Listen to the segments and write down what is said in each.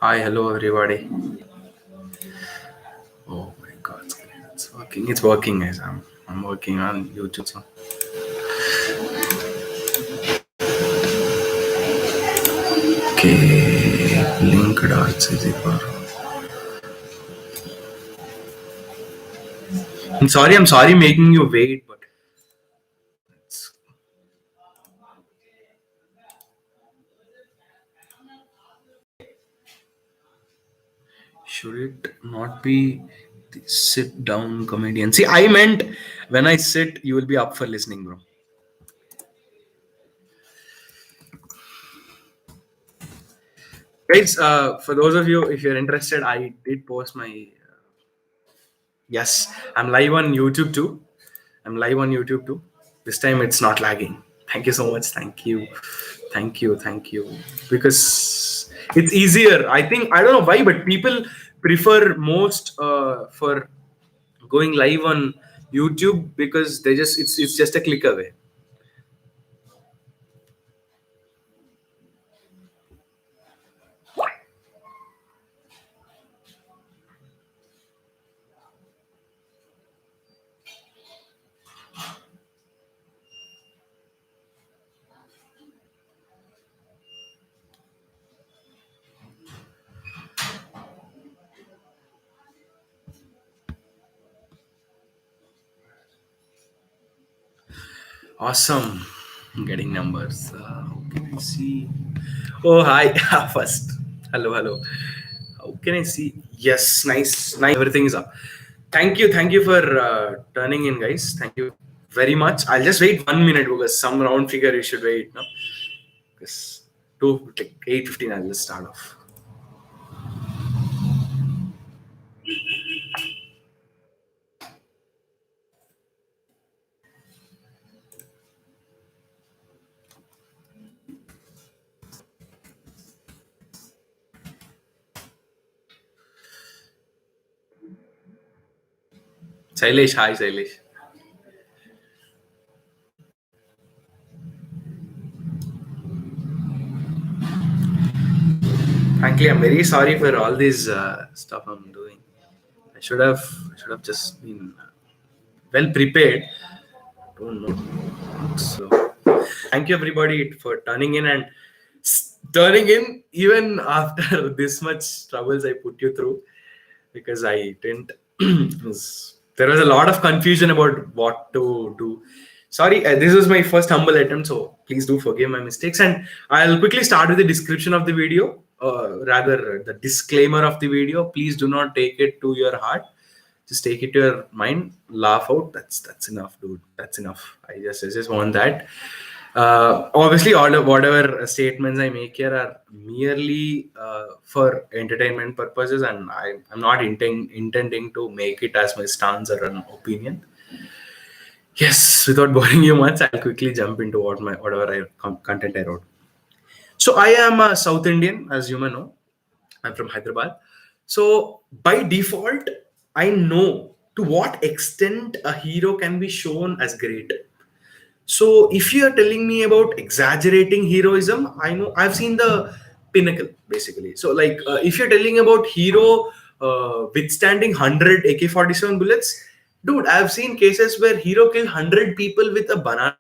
Hi, hello everybody. Oh my God, it's working. It's working, guys. I'm working on YouTube. So. Okay, link for. I'm sorry making you wait, but it's, should it not be the sit down comedian? See, I meant when I sit, you will be up for listening, bro. Guys, for those of you, if you're interested, I did post my. Yes, I'm live on YouTube too. I'm live on YouTube too. This time it's not lagging. Thank you so much. Thank you. Thank you. Thank you. Because it's easier. I think, I don't know why, but people prefer most for going live on YouTube because it's just a click away. Awesome. Getting numbers. How can I see? Oh, hi. First. Hello, hello. How can I see? Yes, nice. Nice. Everything is up. Thank you. Thank you for turning in, guys. Thank you very much. I'll just wait 1 minute because some round figure you should wait. No? Because 8:15, I'll just start off. Sailesh, hi, Sailesh. Frankly, I'm very sorry for all this stuff I'm doing. I should have just been well prepared. Don't know. So, thank you everybody for turning in and turning in even after this much troubles I put you through because I didn't. There was a lot of confusion about what to do. Sorry, this was my first humble attempt, so please do forgive my mistakes. And I'll quickly start with the description of the video, rather the disclaimer of the video. Please do not take it to your heart. Just take it to your mind, laugh out. That's enough, dude. That's enough. I just want that. Obviously, whatever statements I make here are merely for entertainment purposes, and I'm not intending to make it as my stance or an opinion. Yes, without boring you much, I'll quickly jump into whatever content I wrote. So I am a South Indian, as you may know. I'm from Hyderabad. So by default, I know to what extent a hero can be shown as great. So if you are telling me about exaggerating heroism, I know I've seen the pinnacle basically. So like if you're telling about hero withstanding 100 AK-47 bullets, dude, I've seen cases where hero killed 100 people with a banana.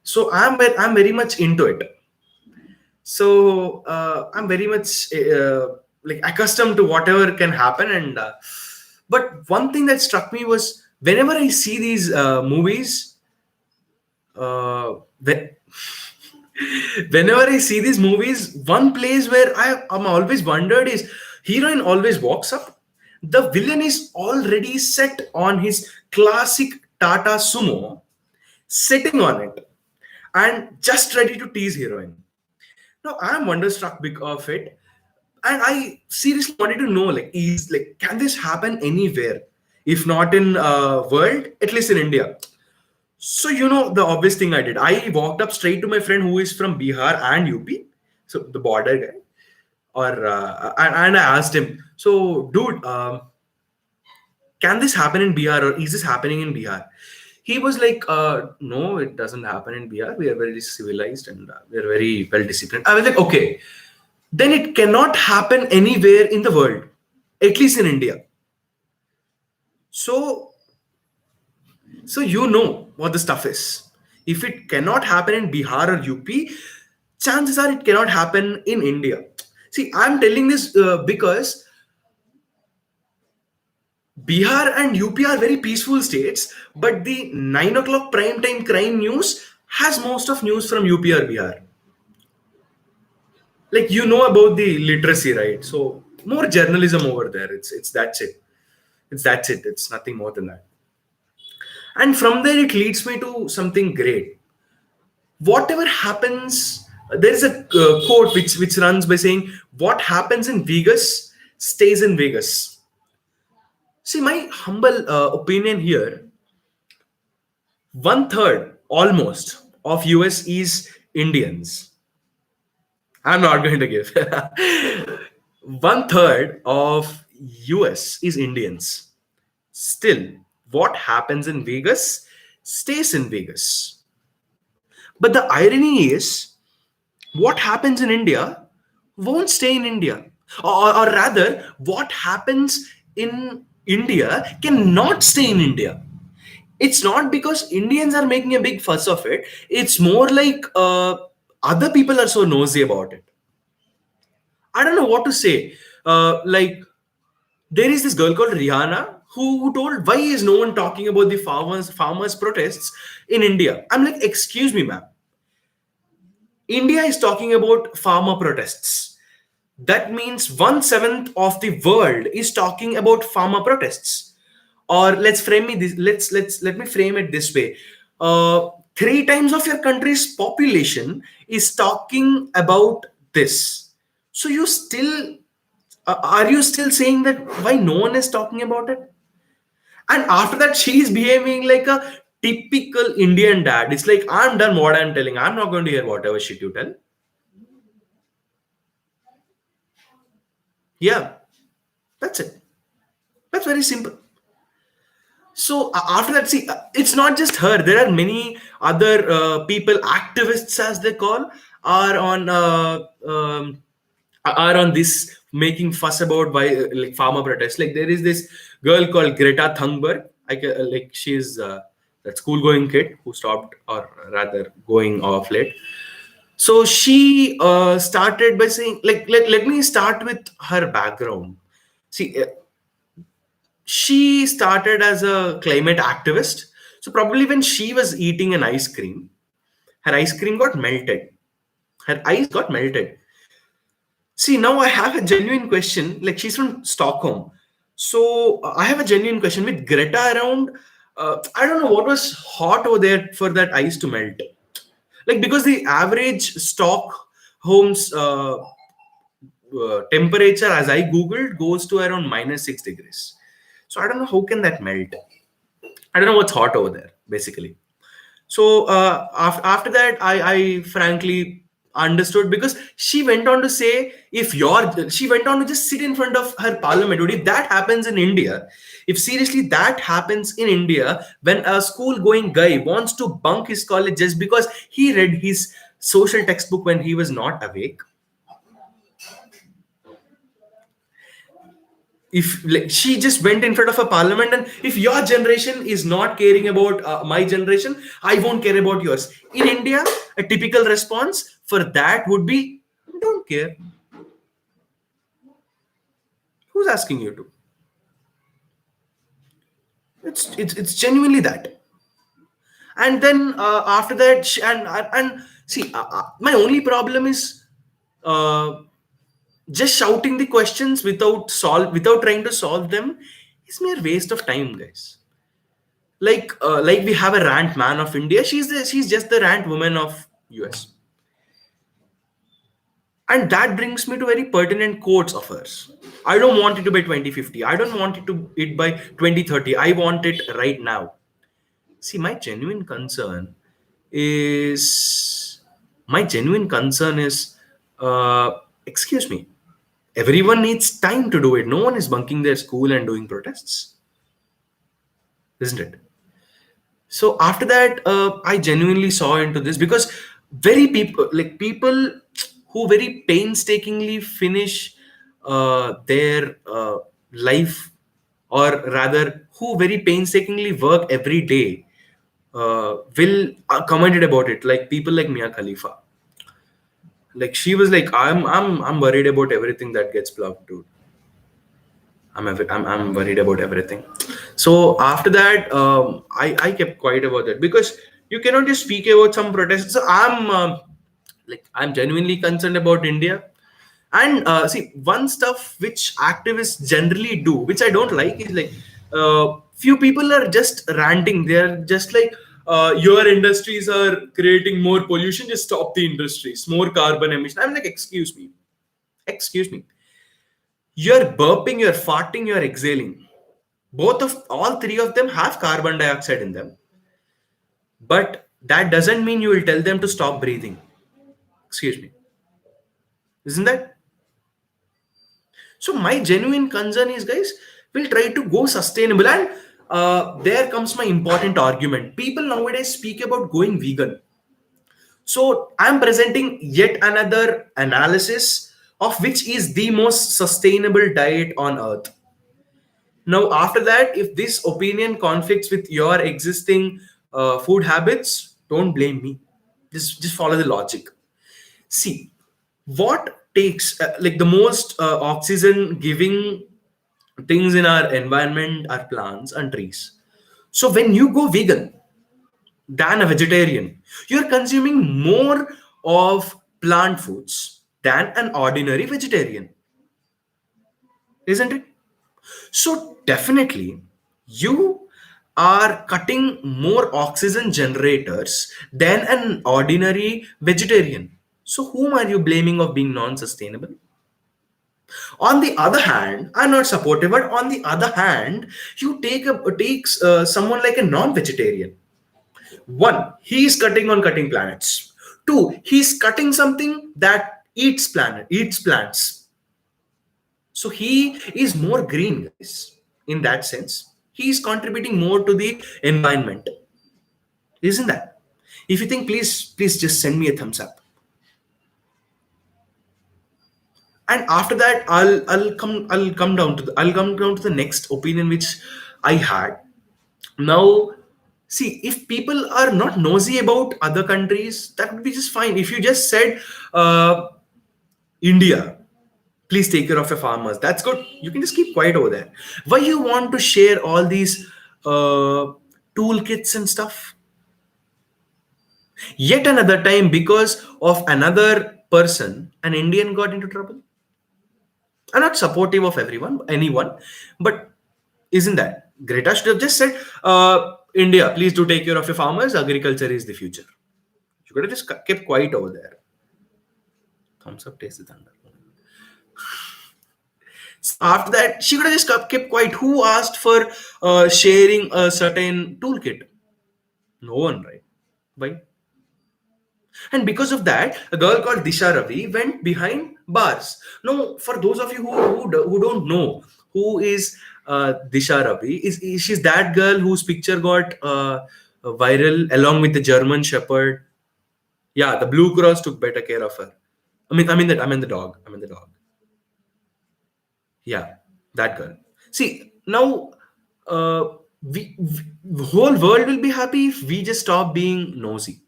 So I'm very much into it. So I'm very much like accustomed to whatever can happen. And but one thing that struck me was whenever I see these movies, when, whenever I see these movies, one place where I'm always wondered is heroine always walks up. The villain is already set on his classic Tata Sumo, sitting on it, and just ready to tease heroine. Now I'm wonderstruck of it, and I seriously wanted to know, like, is like, can this happen anywhere? If not in world, at least in India. So the obvious thing I did, I walked up straight to my friend who is from Bihar and UP, so the border guy, or and I asked him, so dude, can this happen in Bihar or is this happening in Bihar? He was like, no, it doesn't happen in Bihar. We are very civilized and we are very well disciplined. I was like, okay, then it cannot happen anywhere in the world, at least in India. So, so you know what the stuff is. If it cannot happen in Bihar or UP, chances are it cannot happen in India. See, I'm telling this because Bihar and UP are very peaceful states, but the 9 o'clock prime time crime news has most of news from UP or Bihar. Like you know about the literacy, right? So more journalism over there. It's that's it. That's it. It's nothing more than that. And from there, it leads me to something great. Whatever happens, there is a quote which runs by saying, "What happens in Vegas stays in Vegas." See, my humble opinion here: one third almost of US is Indians. I'm not going to give. One third of US is Indians. Still, what happens in Vegas stays in Vegas. But the irony is, what happens in India won't stay in India. Or rather, what happens in India cannot stay in India. It's not because Indians are making a big fuss of it. It's more like other people are so nosy about it. I don't know what to say. Like there is this girl called Rihanna who told, why is no one talking about the farmers protests in India? I'm like, excuse me, ma'am. India is talking about farmer protests. That means 1/7 of the world is talking about farmer protests. Or let me frame it this way. Three times of your country's population is talking about this. So you still are you still saying that why no one is talking about it? And after that, she is behaving like a typical Indian dad. It's like, I'm done what I'm telling. I'm not going to hear whatever shit you tell. Yeah, that's it. That's very simple. So after that, see, it's not just her. There are many other people, activists as they call, are on are on this making fuss about by like farmer protests. Like there is this girl called Greta Thunberg. Like she's that school going kid who stopped or rather going off late. So she started by saying, like, let me start with her background. See, she started as a climate activist. So probably when she was eating an ice cream, her ice cream got melted. Her ice got melted. See, now I have a genuine question. Like she's from Stockholm. So I have a genuine question with Greta around. I don't know what was hot over there for that ice to melt. Like because the average Stockholm's temperature, as I googled, goes to around -6 degrees. So I don't know how can that melt. I don't know what's hot over there, basically. So after that, I frankly understood because she went on to say, she went on to just sit in front of her parliament. Dude, if that happens in India, if seriously that happens in India, when a school going guy wants to bunk his college just because he read his social textbook when he was not awake, if like, she just went in front of a parliament, and if your generation is not caring about my generation, I won't care about yours. In India, a typical response for that would be, don't care. Who's asking you to? It's genuinely that. And then after that, and see, my only problem is uh, just shouting the questions without trying to solve them is mere waste of time, guys. Like we have a rant man of India. She's just the rant woman of US. And that brings me to very pertinent quotes of hers. I don't want it to by 2050. I don't want it by 2030. I want it right now. See, is my genuine concern is excuse me, everyone needs time to do it. No one is bunking their school and doing protests, isn't it? So after that, I genuinely saw into this because very people who very painstakingly finish their life, or rather, who very painstakingly work every day, will commented about it. Like people like Mia Khalifa, like she was like, I'm worried about everything that gets plugged, dude. I'm worried about everything. So after that, I kept quiet about it, because you cannot just speak about some protests. So I'm genuinely concerned about India. And see, one stuff which activists generally do, which I don't like, is like, few people are just ranting. They're just like, your industries are creating more pollution. Just stop the industries. More carbon emission. I'm like, excuse me. You're burping, you're farting, you're exhaling. All three of them have carbon dioxide in them. But that doesn't mean you will tell them to stop breathing. Excuse me. Isn't that? So my genuine concern is, guys, we'll try to go sustainable. And there comes my important argument. People nowadays speak about going vegan. So I'm presenting yet another analysis of which is the most sustainable diet on earth. Now, after that, if this opinion conflicts with your existing food habits, don't blame me. Just follow the logic. See, what takes like the most oxygen giving things in our environment are plants and trees. So when you go vegan than a vegetarian, you're consuming more of plant foods than an ordinary vegetarian, isn't it? So definitely, you are cutting more oxygen generators than an ordinary vegetarian. So whom are you blaming of being non-sustainable? On the other hand, I'm not supportive, but on the other hand, you takes someone like a non-vegetarian. One, he's cutting on cutting planets. Two, he's cutting something that eats plants. So he is more green, guys. In that sense, he is contributing more to the environment, isn't that? If you think, please just send me a thumbs up. And after that, I'll come down to the next opinion which I had. Now, see, if people are not nosy about other countries, that would be just fine. If you just said, India, please take care of your farmers, that's good. You can just keep quiet over there. Why you want to share all these toolkits and stuff? Yet another time, because of another person, an Indian got into trouble. I'm not supportive of anyone, but isn't that Greta should have just said, India, please do take care of your farmers. Agriculture is the future. You could have just kept quiet over there. Thumbs up, taste the thunder. So after that, she could have just kept quiet. Who asked for sharing a certain toolkit? No one, right? Why? And because of that, a girl called Disha Ravi went behind bars. Now, for those of you who don't know who is Disha Ravi, she's that girl whose picture got viral along with the German Shepherd. Yeah, the Blue Cross took better care of her. I mean the dog. I mean the dog. Yeah, that girl. See, now the whole world will be happy if we just stop being nosy.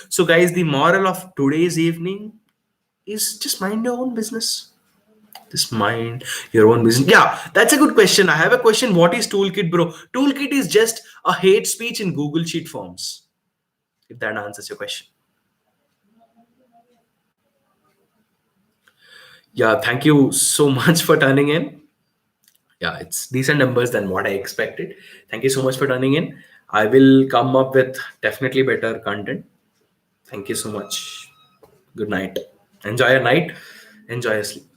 So, guys, the moral of today's evening is just mind your own business. Just mind your own business. Yeah, that's a good question. I have a question. What is toolkit, bro? Toolkit is just a hate speech in Google Sheet forms. If that answers your question. Yeah, thank you so much for turning in. Yeah, it's decent numbers than what I expected. Thank you so much for turning in. I will come up with definitely better content. Thank you so much. Good night. Enjoy your night. Enjoy your sleep.